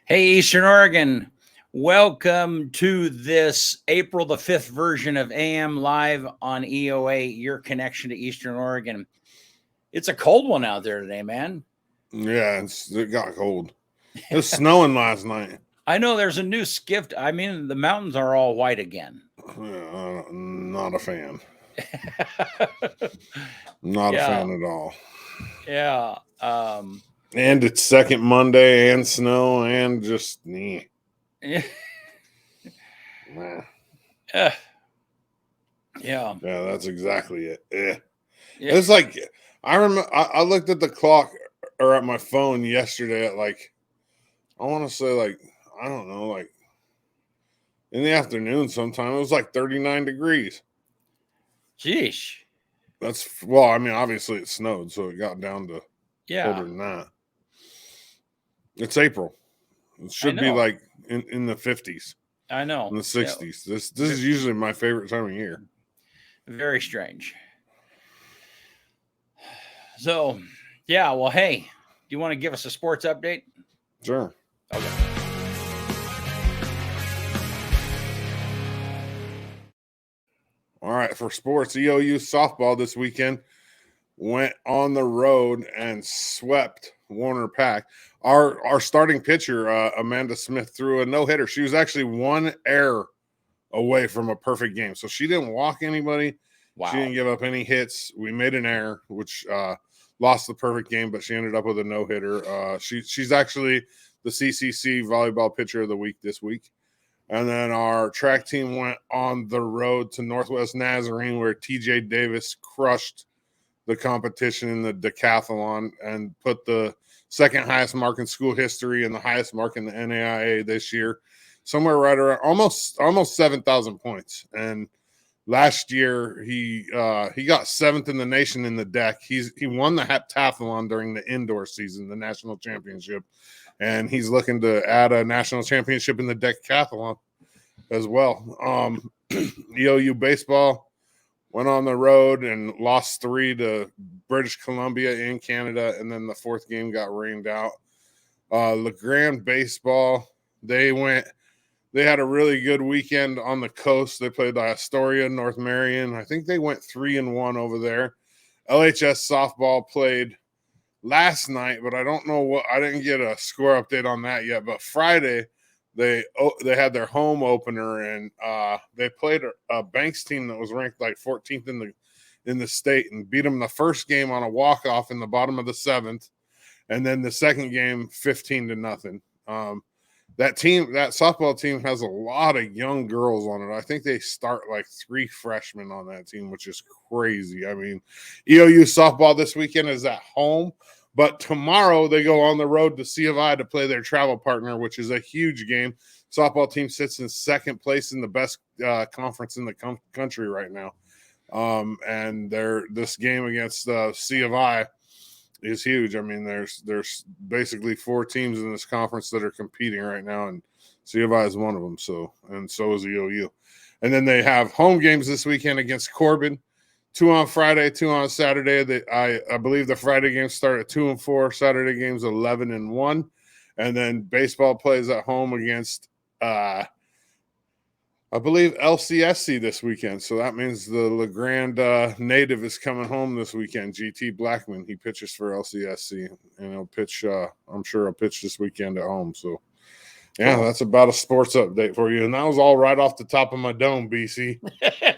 Hey, Eastern Oregon. Welcome to this April the 5th version of AM Live on EOA, your connection to Eastern Oregon. It's a cold one out there today, man. Yeah, it got cold. It was snowing last night. I know there's a new skiff. I mean, the mountains are all white again. Not a fan. Not a Yeah. fan at all. Yeah. And it's second Monday and snow and just nah. Yeah. Yeah, that's exactly it. Yeah. It's like I remember I looked at the clock or at my phone yesterday at like I want to say like I don't know like in the afternoon sometime it was like 39 degrees. Jeez. I mean obviously it snowed so it got down to colder than that. It's April. It should be like in the 50s. I know. In the 60s. Yeah. This is usually my favorite time of year. Very strange. So, yeah, well, hey, do you want to give us a sports update? Sure. Okay. All right, for sports, EOU softball this weekend went on the road and swept Warner Pack. Our starting pitcher, Amanda Smith, threw a no-hitter. She was actually one error away from a perfect game. So she didn't walk anybody. Wow. She didn't give up any hits. We made an error, which lost the perfect game, but she ended up with a no-hitter. She's actually the CCC volleyball pitcher of the week this week. And then our track team went on the road to Northwest Nazarene where TJ Davis crushed the competition in the decathlon and put the second highest mark in school history and the highest mark in the NAIA this year, somewhere right around almost 7,000 points. And last year he got seventh in the nation in the deck. He won the heptathlon during the indoor season, the national championship, and he's looking to add a national championship in the decathlon as well. EOU baseball went on the road and lost 3 to British Columbia in Canada, and then the fourth game got rained out. LeGrand baseball, they had a really good weekend on the coast. They played Astoria, North Marion. I think they went 3-1 over there. LHS softball played last night, but I don't know I didn't get a score update on that yet. But Friday, they had their home opener, and they played a Banks team that was ranked like 14th in the state and beat them the first game on a walk-off in the bottom of the 7th, and then the second game 15-0. That softball team has a lot of young girls on it. I think they start like 3 freshmen on that team, which is crazy. I mean, EOU softball this weekend is at home, but tomorrow they go on the road to C of I to play their travel partner, which is a huge game. Softball team sits in second place in the best conference in the country right now. And this game against C of I is huge. I mean, there's basically 4 teams in this conference that are competing right now, and C of I is one of them. So is EOU. And then they have home games this weekend against Corbin, 2 on Friday, 2 on Saturday. I believe the Friday games start at 2-4, Saturday games 11-1, and then baseball plays at home against I believe LCSC this weekend. So that means the LeGrand native is coming home this weekend. GT Blackman, he pitches for LCSC, and he'll pitch. I'm sure he'll pitch this weekend at home. So, yeah, that's about a sports update for you. And that was all right off the top of my dome, BC.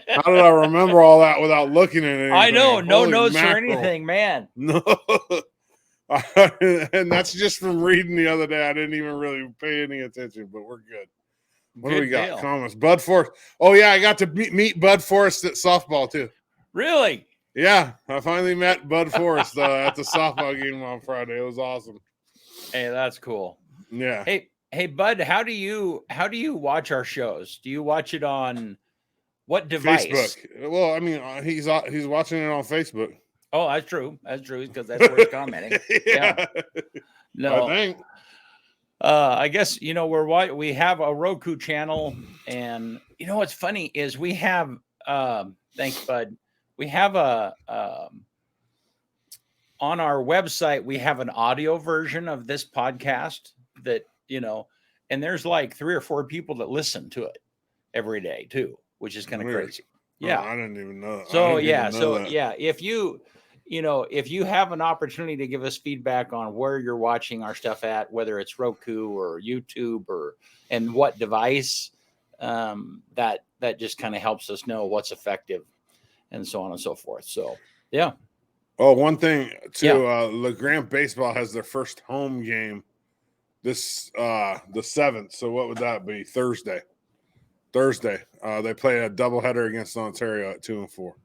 How did I remember all that without looking at anything? I know, no notes or anything, man. No. And that's just from reading the other day. I didn't even really pay any attention, but we're good. What do we got? Deal. Comments. Bud Forrest. Oh, yeah, I got to meet Bud Forrest at softball, too. Really? Yeah, I finally met Bud Forrest at the softball game on Friday. It was awesome. Hey, that's cool. Yeah. Hey, Bud, how do you watch our shows? Do you watch it on what device? Facebook. Well, I mean, he's watching it on Facebook. Oh, that's true. That's true because that's where he's commenting. Yeah. No. I think. I guess, we have a Roku channel, and what's funny is we have, thanks, Bud. We have on our website, we have an audio version of this podcast that, and there's like 3 or 4 people that listen to it every day too, which is kind of crazy. Yeah, I didn't even know. So if you have an opportunity to give us feedback on where you're watching our stuff at, whether it's Roku or YouTube and what device, that just kind of helps us know what's effective and so on and so forth. So yeah. Oh, one thing too, LeGrand Baseball has their first home game this the 7th. So what would that be? Thursday. They play a doubleheader against Ontario at 2 and 4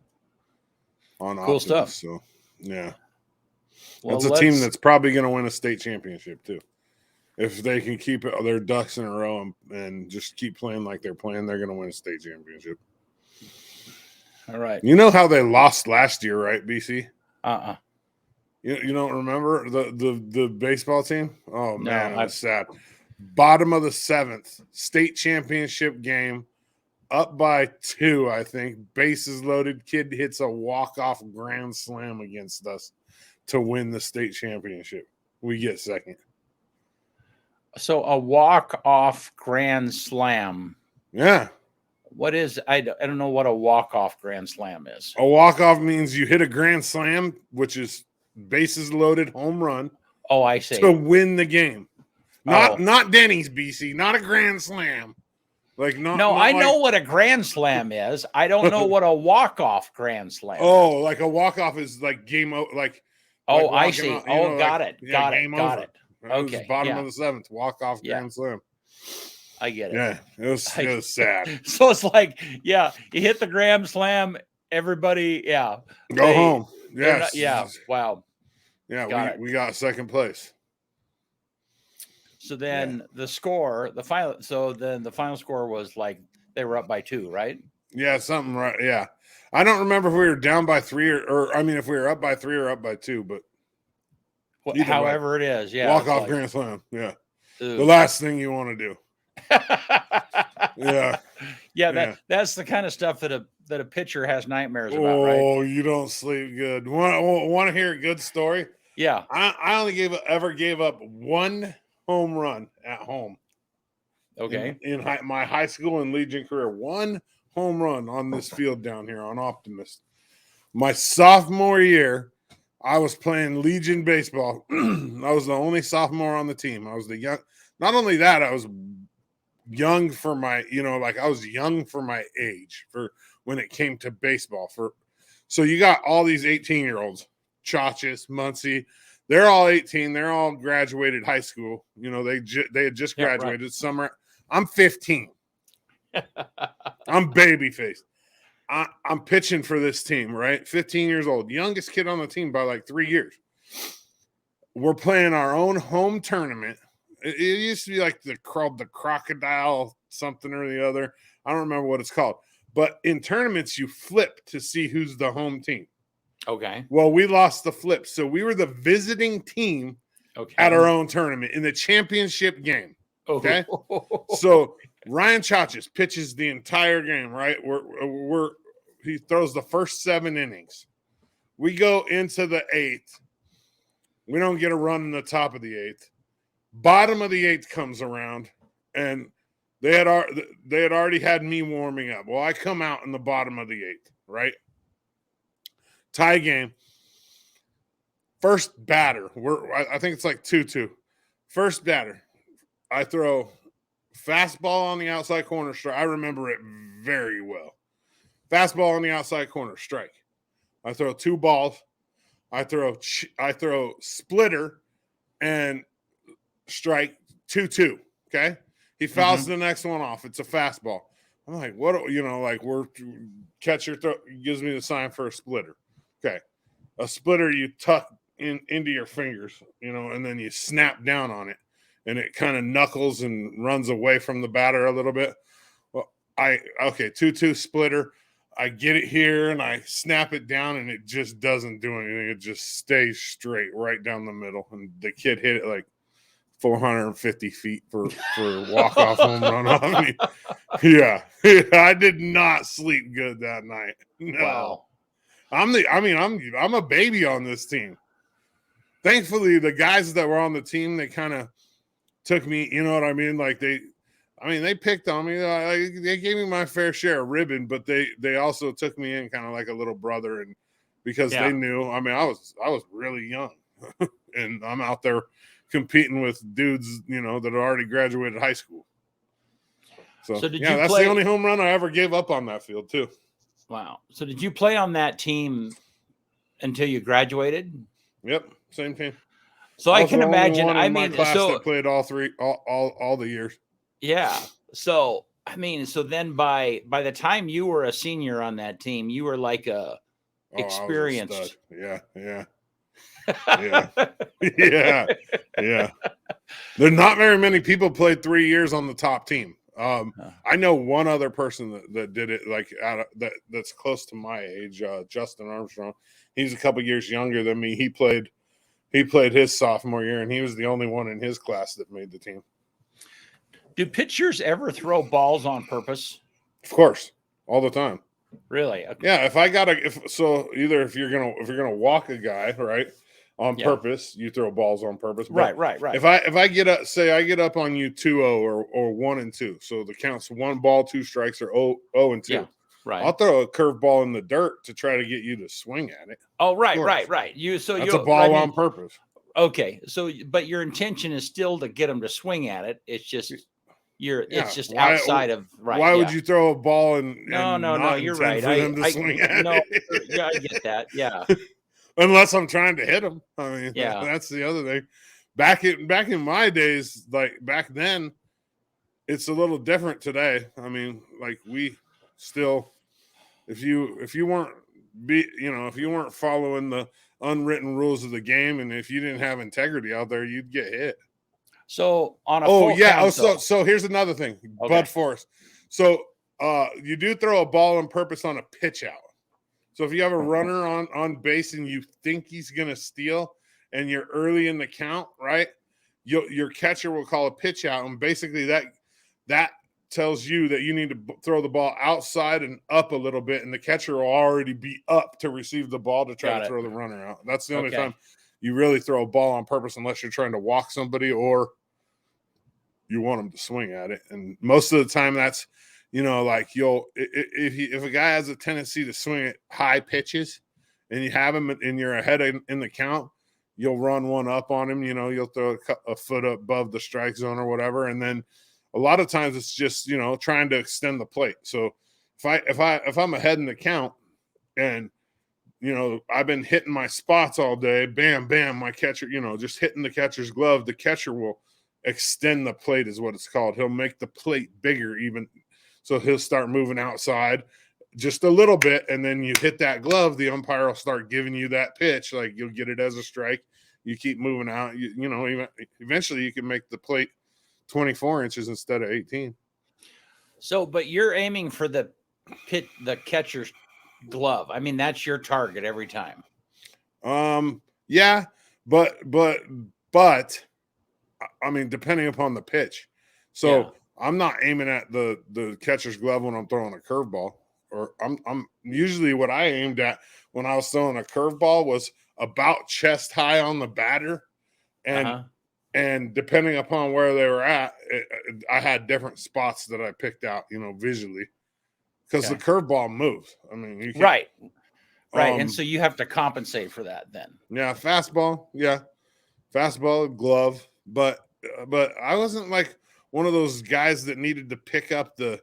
on Cool Optimus. stuff. So yeah. Well, that's a team that's probably going to win a state championship too. If they can keep their ducks in a row and just keep playing like they're playing, they're going to win a state championship. All right. You know how they lost last year, right, BC? You don't remember the baseball team? Oh, No, man, it was sad. Bottom of the 7th, state championship game, up by 2, I think. Bases loaded. Kid hits a walk-off grand slam against us to win the state championship. We get second. So a walk-off grand slam. Yeah. What is I don't know what a walk-off grand slam is. A walk-off means you hit a grand slam, which is bases loaded home run. Oh, I see. To win the game. Not Denny's, BC, not a grand slam. I know what a grand slam is. I don't know what a walk-off grand slam is. Like a walk-off is like game out I see. Got it. Got it. Okay. Bottom of the 7th, walk-off grand slam. I get it. Yeah, it was sad. So it's like, you hit the grand slam, everybody, go home. Yes. Wow. Yeah, we got second place. So then the final score was like they were up by 2, right? Yeah, something right. Yeah. I don't remember if we were down by 3 or if we were up by 3 or up by 2, but however it is, walk off grand slam. Yeah. Ooh. The last thing you want to do. That's the kind of stuff that a pitcher has nightmares about, right? Oh, you don't sleep good. Want to hear a good story? Yeah. I only ever gave up 1 home run at home. Okay. In my high school and Legion career, 1 home run on this field down here on Optimist. My sophomore year, I was playing Legion baseball. I was the only sophomore on the team. I was the young. Not only that, I was young for my, I was young for my age for when it came to baseball. So you got all these 18-year-olds, Chachis, Muncie. They're all 18. They're all graduated high school. They had just graduated summer. I'm 15. I'm baby faced. I'm pitching for this team, right? 15 years old, youngest kid on the team by like 3 years. We're playing our own home tournament. It used to be like the crocodile something or the other. I don't remember what it's called. But in tournaments, you flip to see who's the home team. Okay. Well, we lost the flip. So we were the visiting team at our own tournament in the championship game. Okay. So Ryan Chachis pitches the entire game, right? He throws the first 7 innings. We go into the 8th. We don't get a run in the top of the 8th. Bottom of the 8th comes around, and they had already had me warming up. Well, I come out in the bottom of the 8th, right? Tie game. First batter. I think it's like 2-2. First batter. I throw fastball on the outside corner strike. I remember it very well. Fastball on the outside corner strike. I throw 2 balls. I throw splitter and strike 2-2. Okay. He fouls the next one off. It's a fastball. I'm like, what? We're catcher gives me the sign for a splitter. Okay. A splitter you tuck into your fingers, and then you snap down on it. And it kind of knuckles and runs away from the batter a little bit. Well, 2-2 splitter. I get it here and I snap it down and it just doesn't do anything. It just stays straight right down the middle. And the kid hit it like 450 feet for a walk-off home run on me. Yeah. I did not sleep good that night. No. Wow. I'm a baby on this team. Thankfully, the guys that were on the team, they kind of took me, you know what I mean? Like they picked on me. They gave me my fair share of ribbon, but they also took me in kind of like a little brother, and because they knew, I mean, I was really young, and I'm out there competing with dudes, you know, that had already graduated high school. So did you that's play? the only home run I ever gave up on that field too. Wow. So did you play on that team until you graduated? Yep, same team. So I can imagine. I mean, my class that played all the years. Yeah. So I mean, so then by the time you were a senior on that team, you were like a experienced. I was a stud. Yeah. Yeah. There's not very many people played 3 years on the top team. I know one other person that did it, like that's close to my age, Justin Armstrong. He's a couple years younger than me. He played his sophomore year, and he was the only one in his class that made the team. Do pitchers ever throw balls on purpose? Of course, all the time. Really? Okay. Yeah. If you're gonna walk a guy, right, on purpose, you throw balls on purpose. But right. If I get up on you 2-0 or 1-2, so the count's 1 ball, 2 strikes, or 0-2. Yeah, right. I'll throw a curveball in the dirt to try to get you to swing at it. Oh, right. That's a ball on purpose. Okay, so but your intention is still to get them to swing at it. It's just it's just outside of right. Why would you throw a ball and no, you're right. For them to swing at it? Yeah, I get that. Yeah. Unless I'm trying to hit them. I mean, that's the other thing. Back in my days, like back then, it's a little different today. I mean, like we still, if you weren't following the unwritten rules of the game, and if you didn't have integrity out there, you'd get hit. So on a count, so here's another thing, Bud Force. So you do throw a ball on purpose on a pitch out. So if you have a runner on base and you think he's going to steal and you're early in the count, right, your catcher will call a pitch out, and basically that tells you that you need to throw the ball outside and up a little bit, and the catcher will already be up to receive the ball to try to throw the runner out. That's the only time you really throw a ball on purpose, unless you're trying to walk somebody or you want them to swing at it. And most of the time that's, like if a guy has a tendency to swing at high pitches and you have him and you're ahead in the count, you'll run one up on him. You'll throw a foot above the strike zone or whatever. And then a lot of times it's just, trying to extend the plate. So if I'm ahead in the count and, I've been hitting my spots all day, bam, bam, my catcher, just hitting the catcher's glove, the catcher will extend the plate is what it's called. He'll make the plate bigger even. So he'll start moving outside just a little bit, and then you hit that glove, the umpire will start giving you that pitch. Like you'll get it as a strike. You keep moving out. Even eventually you can make the plate 24 inches instead of 18. So, but you're aiming for the catcher's glove. I mean, that's your target every time. Yeah, but I mean, depending upon the pitch. So I'm not aiming at the catcher's glove when I'm throwing a curveball. Or I'm usually what I aimed at when I was throwing a curveball was about chest high on the batter, and depending upon where they were at, I had different spots that I picked out, visually, because the curveball moves. I mean, you can, right, and so you have to compensate for that then. Yeah, fastball, glove, but I wasn't like one of those guys that needed to pick up the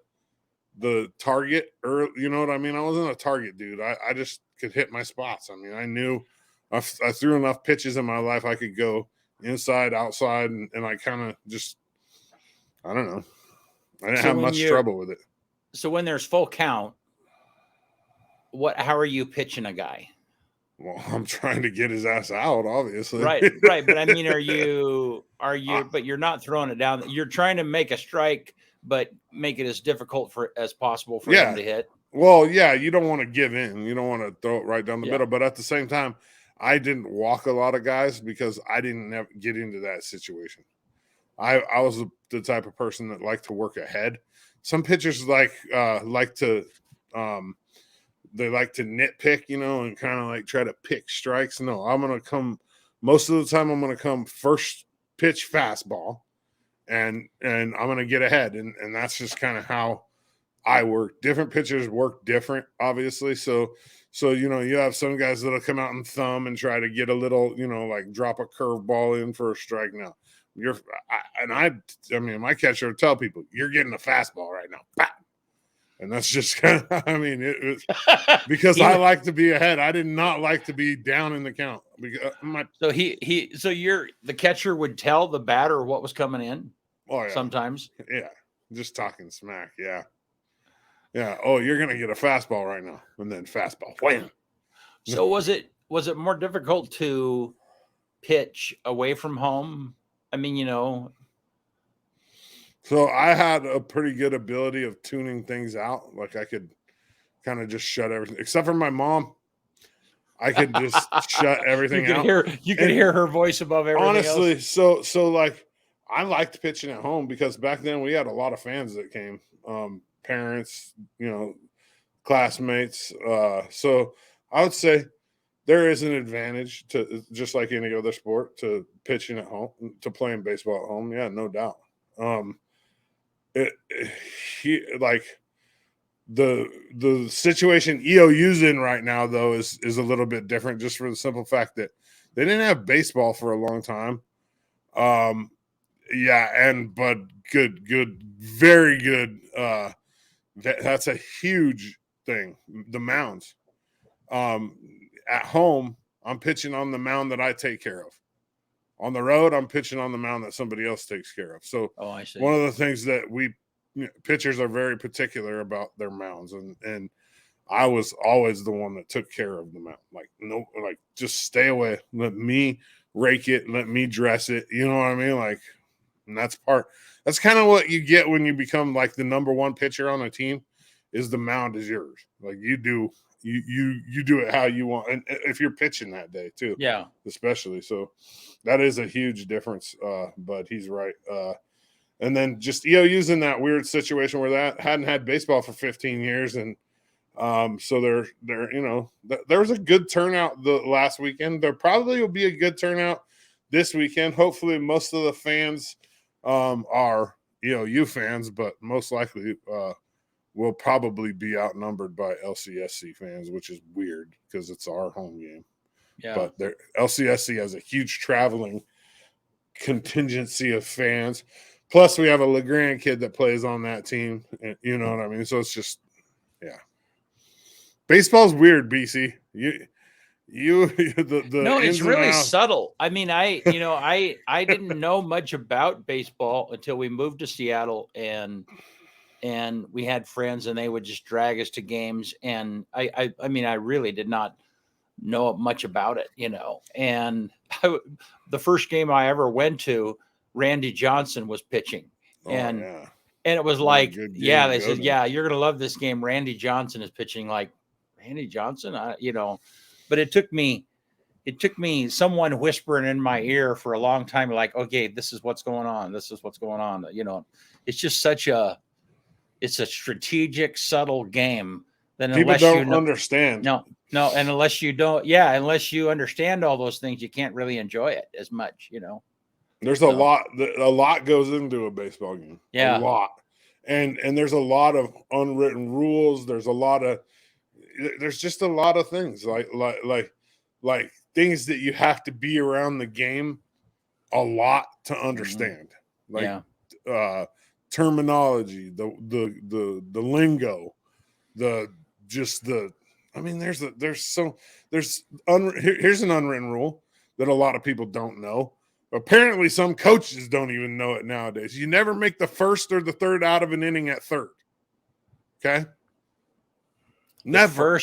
target early, you know what I mean? I wasn't a target dude. I just could hit my spots. I mean, I knew I threw enough pitches in my life I could go inside, outside, and I kind of just, I don't know. I didn't have much trouble with it. So when there's full count, how are you pitching a guy? Well, I'm trying to get his ass out, obviously. Right. But I mean, but you're not throwing it down. You're trying to make a strike, but make it as difficult as possible for him to hit. Well, yeah, you don't want to give in. You don't want to throw it right down the middle. But at the same time, I didn't walk a lot of guys because I didn't get into that situation. I was the type of person that liked to work ahead. Some pitchers like to they like to nitpick, and kind of like try to pick strikes. No, I'm going to come most of the time. I'm going to come first pitch fastball, and I'm going to get ahead. And that's just kind of how I work. Different pitchers work different, obviously. So, you have some guys that'll come out and thumb and try to get a little, like drop a curveball in for a strike. Now, I mean, my catcher will tell people, you're getting a fastball right now. Bah! And that's just kind of, I mean, it was because I like to be ahead. I did not like to be down in the count. So the catcher would tell the batter what was coming in. Oh, yeah. Sometimes. Yeah. Just talking smack. Yeah. Yeah. Oh, you're going to get a fastball right now. And then fastball. Wham. So was it more difficult to pitch away from home? I mean, So I had a pretty good ability of tuning things out. Like I could kind of just shut everything, except for my mom. I could just shut everything out. You could hear her voice above everything honestly, else. So like I liked pitching at home because back then we had a lot of fans that came, parents, classmates. So I would say there is an advantage to, just like any other sport, to pitching at home, to playing baseball at home. Yeah, no doubt. Like the situation EOU's in right now, though, is a little bit different, just for the simple fact that they didn't have baseball for a long time. But good, very good. That's a huge thing. The mounds. At home, I'm pitching on the mound that I take care of. On the road, I'm pitching on the mound that somebody else takes care of. So I see. One of the things that pitchers are very particular about their mounds, and I was always the one that took care of the mound. Like just stay away. Let me rake it. Let me dress it. You know what I mean? Like, and that's kind of what you get when you become like the number one pitcher on a team, is the mound is yours. Like you do it how you want, and if you're pitching that day too, yeah, especially. So that is a huge difference. But he's right. And then just EOU's in that weird situation where that hadn't had baseball for 15 years, and so they're there was a good turnout the last weekend. There probably will be a good turnout this weekend. Hopefully, most of the fans are EOU fans, but most likely will probably be outnumbered by LCSC fans, which is weird because it's our home game. Yeah. But LCSC has a huge traveling contingency of fans. Plus, we have a LeGrand kid that plays on that team. You know what I mean? So it's just, yeah. Baseball's weird, BC. It's really subtle. I mean, I didn't know much about baseball until we moved to Seattle, and we had friends, and they would just drag us to games. And I mean, I really did not know much about it, and the first game I ever went to, Randy Johnson was pitching, and it was like, they said, you're going to love this game. Randy Johnson is pitching. Like, Randy Johnson, but it took me someone whispering in my ear for a long time, like, okay, this is what's going on. This is what's going on. It's just it's a strategic, subtle game. Then people don't understand. No. And unless you understand all those things, you can't really enjoy it as much, There's a lot goes into a baseball game. Yeah. A lot. And there's a lot of unwritten rules. There's just a lot of things like things that you have to be around the game a lot to understand. Mm-hmm. Terminology, the lingo, here's an unwritten rule that a lot of people don't know. Apparently, some coaches don't even know it nowadays. You never make the first or the third out of an inning at third. Okay? Never.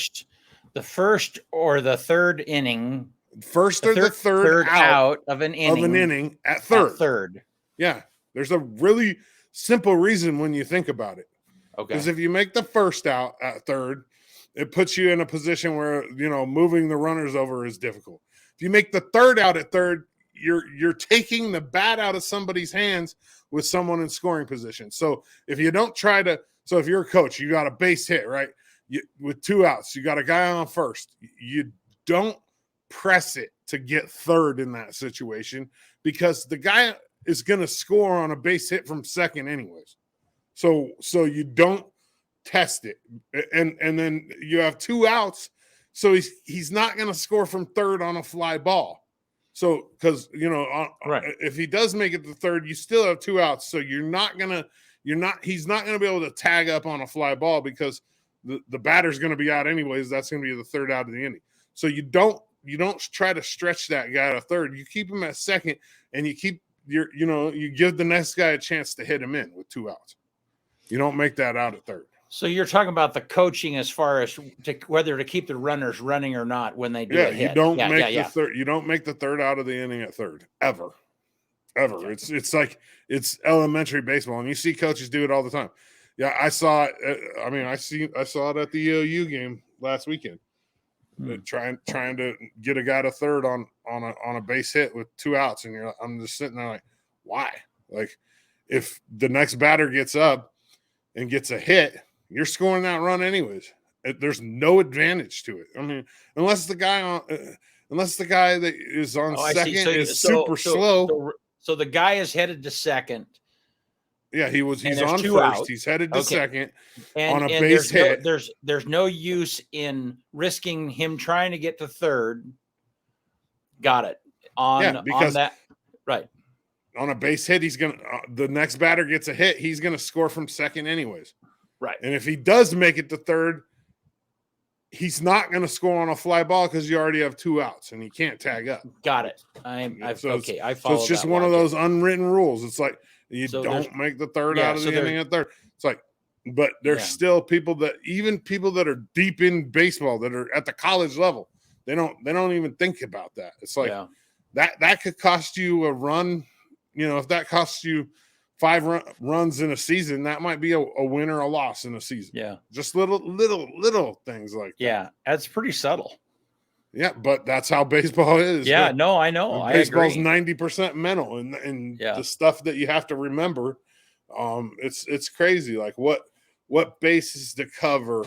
The first or the third inning. First or the third out of an inning. At third. At third. Yeah. There's a really simple reason when you think about it. Okay. Because if you make the first out at third, it puts you in a position where, moving the runners over is difficult. If you make the third out at third, you're taking the bat out of somebody's hands with someone in scoring position. So if you don't if you're a coach, you got a base hit, right? With 2 outs, you got a guy on first. You don't press it to get third in that situation, because the guy is going to score on a base hit from second anyways. So you don't test it. And then you have 2 outs. So he's not going to score from third on a fly ball. So, because, if he does make it to third, you still have 2 outs. So he's not going to be able to tag up on a fly ball because the batter's going to be out anyways. That's going to be the third out of the inning. So you don't try to stretch that guy to third. You keep him at second, and you give the next guy a chance to hit him in with 2 outs. You don't make that out at third. So you're talking about the coaching as far as whether to keep the runners running or not when they do a hit. You don't make the third. You don't make the third out of the inning at third ever. It's like it's elementary baseball, and you see coaches do it all the time. Yeah, I saw it. I saw it at the EOU game last weekend. Trying to get a guy to third on a base hit with 2 outs, and I'm just sitting there like, why? Like, if the next batter gets up and gets a hit, you're scoring that run anyways. There's no advantage to it. I mean, unless the guy that is on second is super slow. So the guy is headed to second. Yeah, he's on first. Out. He's headed to second on a base hit. There's no use in risking him trying to get to third. Got it. On that, right. On a base hit, the next batter gets a hit, he's gonna score from second anyways. Right. And if he does make it to third, he's not gonna score on a fly ball because you already have 2 outs and he can't tag up. Got it. I follow. So it's just one of those unwritten rules. It's like don't make the third out of the inning at third. It's like, but there's still people that are deep in baseball that are at the college level. They don't even think about that. It's like that could cost you a run. If that costs you 5 runs in a season, that might be a win or a loss in a season. Yeah. Just little things like that. Yeah. That's pretty subtle. Yeah. But that's how baseball is. Yeah. No, I know. Baseball's 90% mental and the stuff that you have to remember. It's crazy. Like what bases to cover,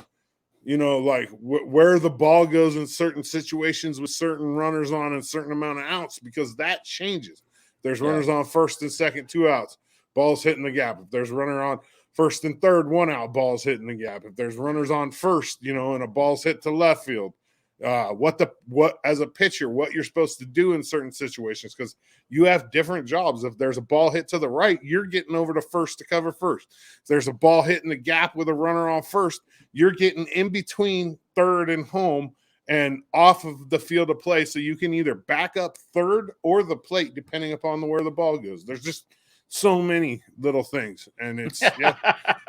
like where the ball goes in certain situations with certain runners on and certain amount of outs, because that changes. There's runners on first and second, 2 outs, ball's hitting the gap. If there's a runner on first and third, 1 out, ball's hitting the gap. If there's runners on first, and a ball's hit to left field, what as a pitcher, what you're supposed to do in certain situations, because you have different jobs. If there's a ball hit to the right, you're getting over to first to cover first. If there's a ball hitting the gap with a runner on first, you're getting in between third and home and off of the field of play, so you can either back up third or the plate, depending upon where the ball goes. There's just so many little things, and it's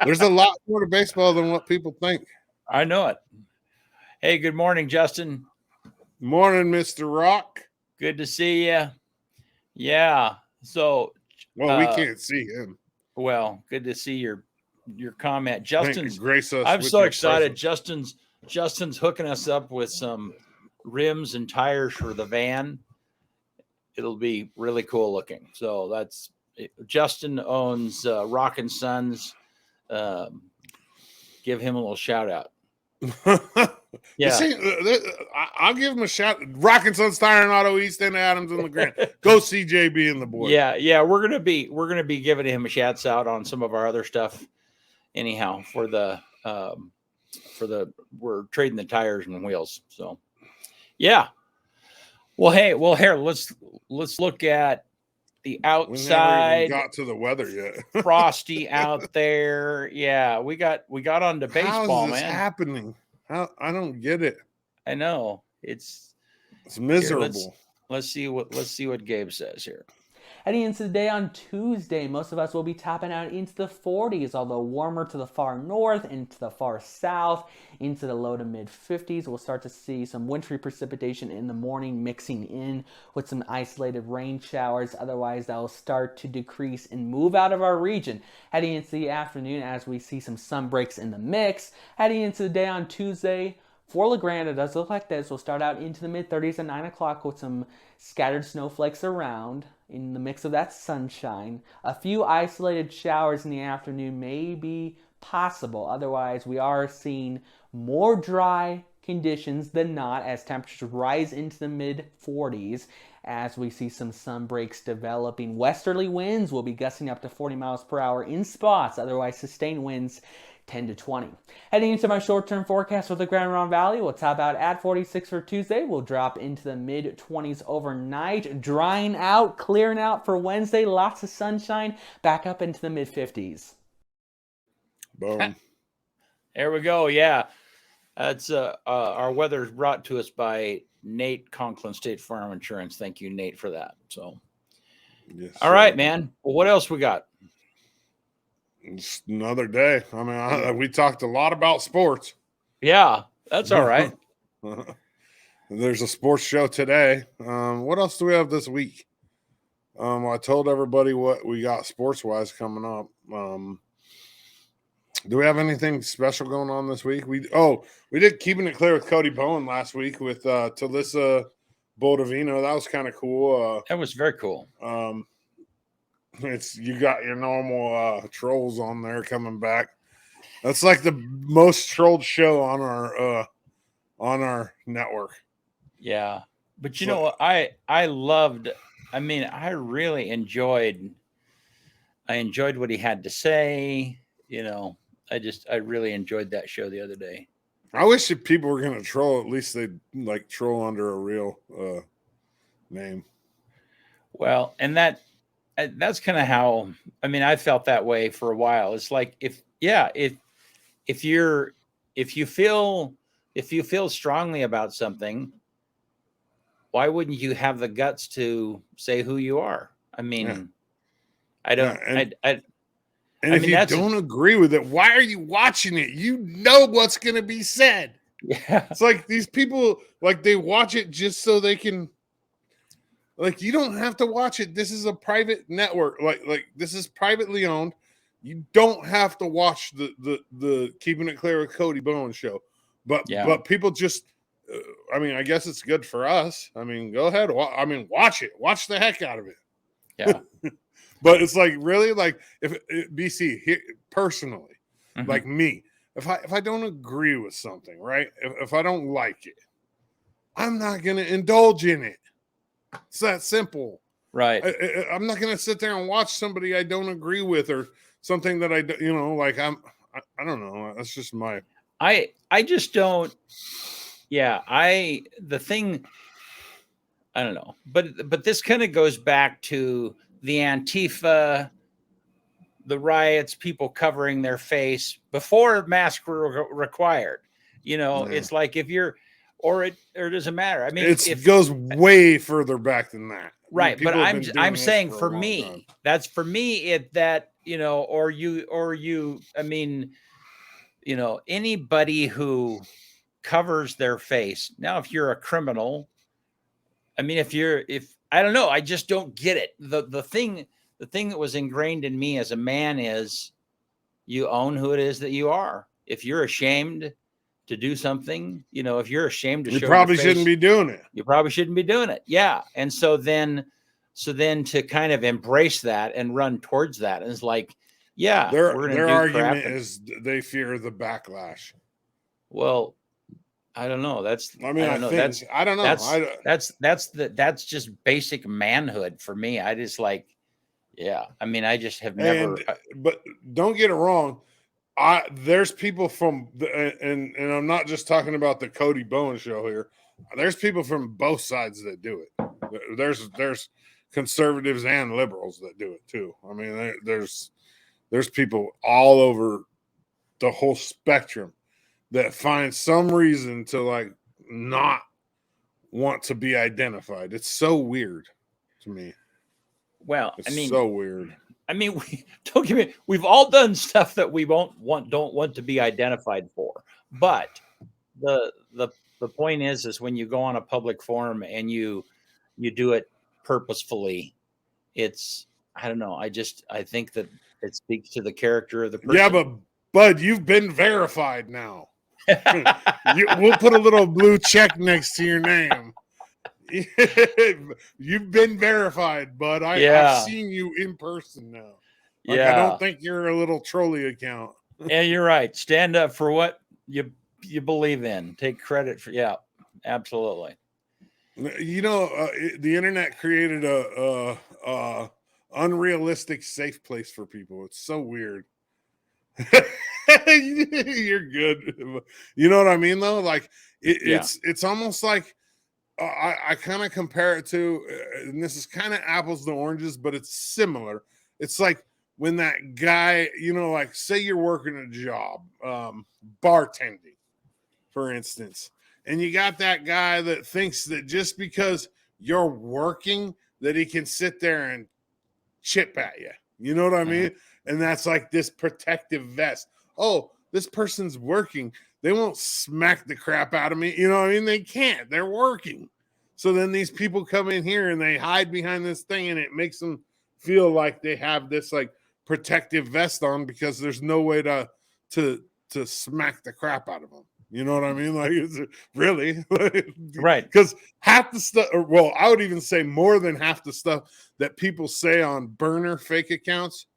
there's a lot more to baseball than what people think. I know it. Hey, good morning, Justin. Morning, Mr. Rock. Good to see you. Yeah. So, well, we can't see him. Well, good to see your comment, Justin's. Grace us. I'm so excited. Justin's hooking us up with some rims and tires for the van. It'll be really cool looking. So that's it. Justin owns Rock and Sons. Give him a little shout out. Yeah, I'll give him a shout. Rock and Sons Tire and Auto, East End Adams and LeGrand. Go see JB and the boys. Yeah. We're gonna be giving him a shout out on some of our other stuff. Anyhow, for the we're trading the tires and wheels. So, yeah. Well, here let's look at the outside. We never even got to the weather yet. Frosty out there. Yeah, we got on to baseball. How is this happening? I don't get it. I know it's miserable. Here, let's see what Gabe says here. Heading into the day on Tuesday, most of us will be topping out into the 40s, although warmer to the far north and to the far south, into the low to mid 50s. We'll start to see some wintry precipitation in the morning mixing in with some isolated rain showers. Otherwise, that will start to decrease and move out of our region. Heading into the afternoon as we see some sun breaks in the mix. Heading into the day on Tuesday, for LeGrand, it does look like this. We'll start out into the mid-30s at 9 o'clock with some scattered snowflakes around in the mix of that sunshine. A few isolated showers in the afternoon may be possible. Otherwise, we are seeing more dry conditions than not, as temperatures rise into the mid-40s, as we see some sun breaks developing. Westerly winds will be gusting up to 40 miles per hour in spots, otherwise sustained winds 10 to 20. Heading into my short-term forecast for the Grand Ronde Valley, we'll top out at 46 for Tuesday. We'll drop into the mid-20s overnight, drying out, clearing out for Wednesday. Lots of sunshine, back up into the mid-50s. Boom. There we go. Yeah. That's our weather is brought to us by Nate Conklin State Farm Insurance. Thank you, Nate, for that. So, Yes, all right, man. Well, what else we got? It's another day. I mean, we talked a lot about sports. Yeah, that's all right. There's a sports show today. What else do we have this week? I told everybody what we got sports-wise coming up. Do we have anything special going on this week? We did Keeping It Clear with Cody Bowen last week with Talissa Bodovino. That was kind of cool. That was very cool. You got your normal trolls on there coming back. That's like the most trolled show on our network. Yeah, but you know what? I really enjoyed what he had to say. You know, I really enjoyed that show the other day. I wish if people were going to troll, at least they'd like troll under a real name. Well, and that's kind of how, I felt that way for a while. It's like, if you feel strongly about something, why wouldn't you have the guts to say who you are? I mean, yeah. I don't, yeah, and if you don't agree with it, why are you watching it? You know what's going to be said. Yeah. It's like these people, like, they watch it just so they can, like, you don't have to watch it. This is a private network. Like this is privately owned. You don't have to watch the Keeping It Clear with Cody Bowen show. But people just, I guess it's good for us. Go ahead. Watch it. Watch the heck out of it. Yeah. But it's like, really, like, if BC here, personally, mm-hmm. like me, if I don't agree with something, right? If I don't like it, I'm not going to indulge in it. It's that simple. Right. I'm not going to sit there and watch somebody I don't agree with or something that I don't know. That's just my. I just don't. Yeah. I don't know. But this kind of goes back to the Antifa, the riots, people covering their face before masks were required. It's like if you're, or it doesn't matter. It goes way further back than that. Right. But I'm saying for me, that's for me, anybody who covers their face. Now, if you're a criminal, if I don't know, I just don't get it. The thing that was ingrained in me as a man is you own who it is that you are. If you're ashamed to do something, if you're ashamed to show your face, shouldn't be doing it. You probably shouldn't be doing it. Yeah. And so then to kind of embrace that and run towards that, and it's like, yeah, their argument is they fear the backlash. Well, I don't know. I don't know. That's just basic manhood for me. I just like, yeah. I just have never. But don't get it wrong. There's people from and I'm not just talking about the Cody Bowen show here. There's people from both sides that do it. There's conservatives and liberals that do it too. There's people all over the whole spectrum that find some reason to like not want to be identified. It's so weird to me. Well, it's so weird. Don't get me. We've all done stuff that we don't want to be identified for. But the point is when you go on a public forum and you do it purposefully, it's, I don't know. I think that it speaks to the character of the person. Yeah, but Bud, you've been verified now. We'll put a little blue check next to your name. You've been verified, Bud. I've seen you in person now. I don't think you're a little trolley account. Yeah, you're right. Stand up for what you you believe in. Take credit for, yeah, absolutely. You know, the internet created a unrealistic safe place for people. It's so weird. You're good. You know what I mean, though? Like it's almost like I kind of compare it to, and this is kind of apples to oranges, but it's similar. It's like when that guy, you know, like say you're working a job, bartending, for instance, and you got that guy that thinks that just because you're working that he can sit there and chip at you. You know what I mean? And that's like this protective vest. Oh, this person's working. They won't smack the crap out of me. You know what I mean? They can't. They're working. So then these people come in here and they hide behind this thing, and it makes them feel like they have this like protective vest on because there's no way to smack the crap out of them. You know what I mean? Like, it's really Right. Because half the stuff, well, I would even say more than half the stuff that people say on burner fake accounts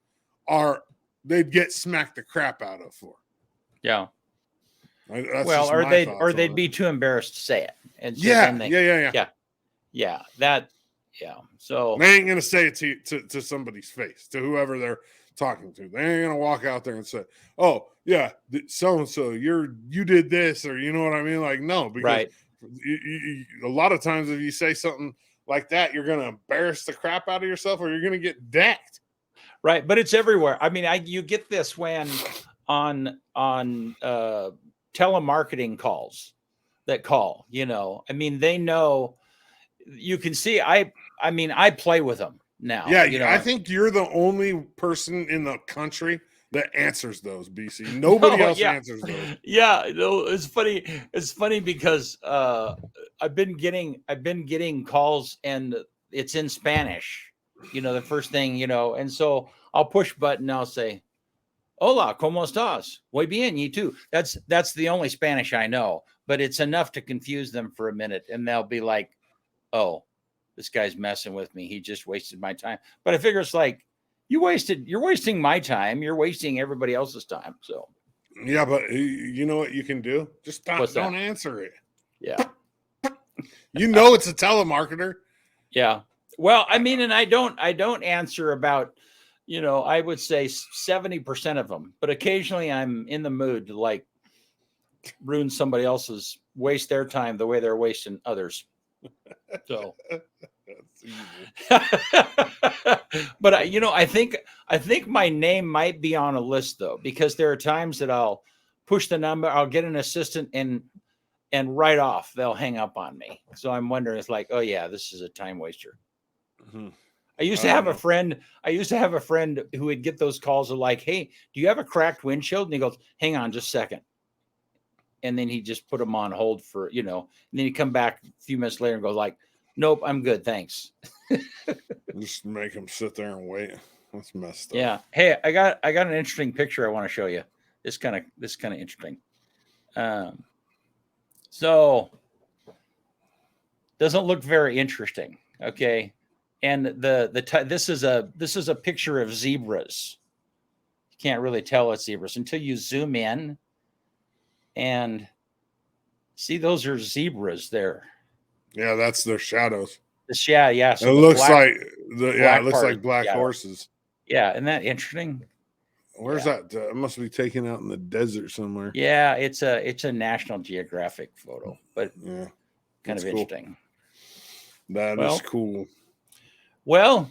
they'd get smacked the crap out of for. Yeah. That's well, or they'd be too embarrassed to say it. And so yeah. So they ain't gonna say it to somebody's face, to whoever they're talking to. They ain't gonna walk out there and say, "Oh, yeah, so and so, you did this," or you know what I mean? Like, no, because a lot of times if you say something like that, you're gonna embarrass the crap out of yourself, or you're gonna get decked. Right, but it's everywhere. I mean, you get this when on telemarketing calls that call. You know, I mean, they know. You can see. I mean, I play with them now. Yeah, you know? I think you're the only person in the country that answers those, BC. Nobody else answers those. Yeah, no, it's funny. It's funny because I've been getting calls and it's in Spanish. You know, the first thing, you know, and so I'll push button. I'll say, "Hola, ¿cómo estás? Muy bien, you too." That's the only Spanish I know, but it's enough to confuse them for a minute, and they'll be like, "Oh, this guy's messing with me. He just wasted my time." But I figure it's like, you're wasting my time. You're wasting everybody else's time. So yeah, but you know what you can do? Just don't answer it. Yeah. You know it's a telemarketer. Yeah. Well, I mean, and I don't answer about, you know, I would say 70% of them, but occasionally I'm in the mood to like ruin somebody else's, waste their time the way they're wasting others. So, but you know, I think my name might be on a list though, because there are times that I'll push the number, I'll get an assistant and right off they'll hang up on me. So I'm wondering, it's like, oh yeah, this is a time waster. Mm-hmm. I used to have a friend who would get those calls of like, "Hey, do you have a cracked windshield?" And he goes, "Hang on just a second." And then he just put them on hold for, you know, and then he'd come back a few minutes later and go like, "Nope, I'm good. Thanks." Just make him sit there and wait. That's messed up. Yeah. Hey, I got an interesting picture I want to show you. This kind of interesting. So doesn't look very interesting. Okay. And this is a picture of zebras. You can't really tell it's zebras until you zoom in and see those are zebras there. Yeah, that's their shadows. Yeah. So it looks like black horses. Yeah, isn't that interesting? Where's that? It must be taken out in the desert somewhere. Yeah, it's a National Geographic photo, but yeah, kind of interesting. That is cool. Well,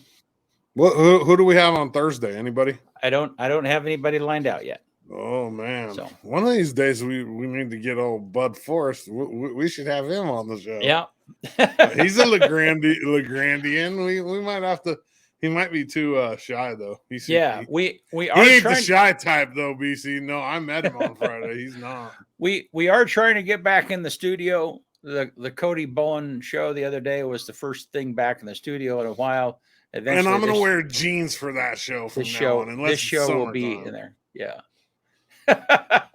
who do we have on Thursday? Anybody? I don't have anybody lined out yet. Oh man! So one of these days we need to get old Bud Forrest. We should have him on the show. Yeah, he's a Legrandian. We might have to. He might be too shy though. We are. He ain't the shy type though, BC. No, I met him on Friday. He's not. We are trying to get back in the studio. The Cody Bowen show the other day was the first thing back in the studio in a while. Eventually, and I'm going to wear jeans for that show from now on. This show will be in there. Yeah. I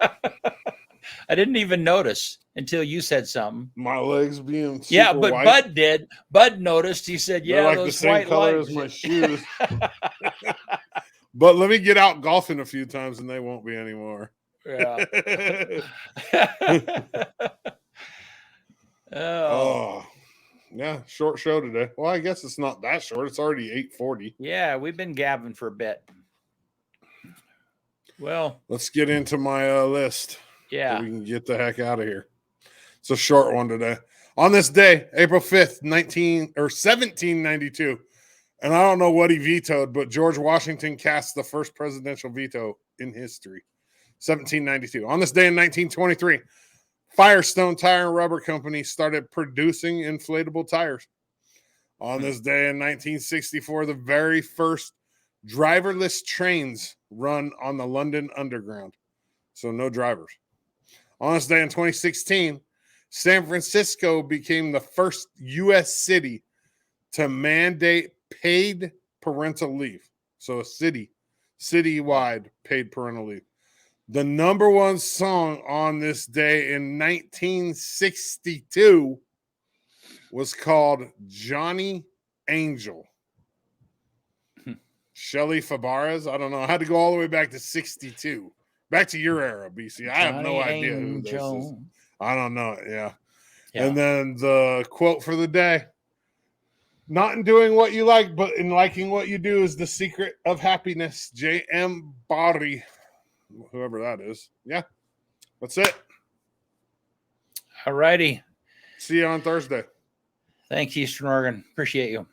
didn't even notice until you said something. My legs being but white. Bud did. Bud noticed. He said, "Yeah, they're like those the same white color lights." as my shoes." But let me get out golfing a few times, and they won't be anymore. Yeah. Oh, Oh, yeah, short show today. Well, I guess it's not that short. It's already 8:40. yeah, we've been gabbing for a bit. Well, Let's get into my list. So yeah. we can get the heck out of here. It's a short one today. On this day, April 5th, 1792, and I don't know what he vetoed, but George Washington cast the first presidential veto in history. 1792. On this day in 1923, Firestone Tire and Rubber Company started producing inflatable tires. On this day in 1964, the very first driverless trains run on the London Underground. So no drivers. On this day in 2016, San Francisco became the first U.S. city to mandate paid parental leave. So a citywide paid parental leave. The number one song on this day in 1962 was called Johnny Angel. Shelley Fabares. I don't know. I had to go all the way back to 62. Back to your era, BC. I have no idea who this is. I don't know. Yeah. And then the quote for the day: not in doing what you like, but in liking what you do is the secret of happiness. J.M. Barrie. Whoever that is. Yeah. That's it. All righty. See you on Thursday. Thanks, Eastern Oregon. Appreciate you.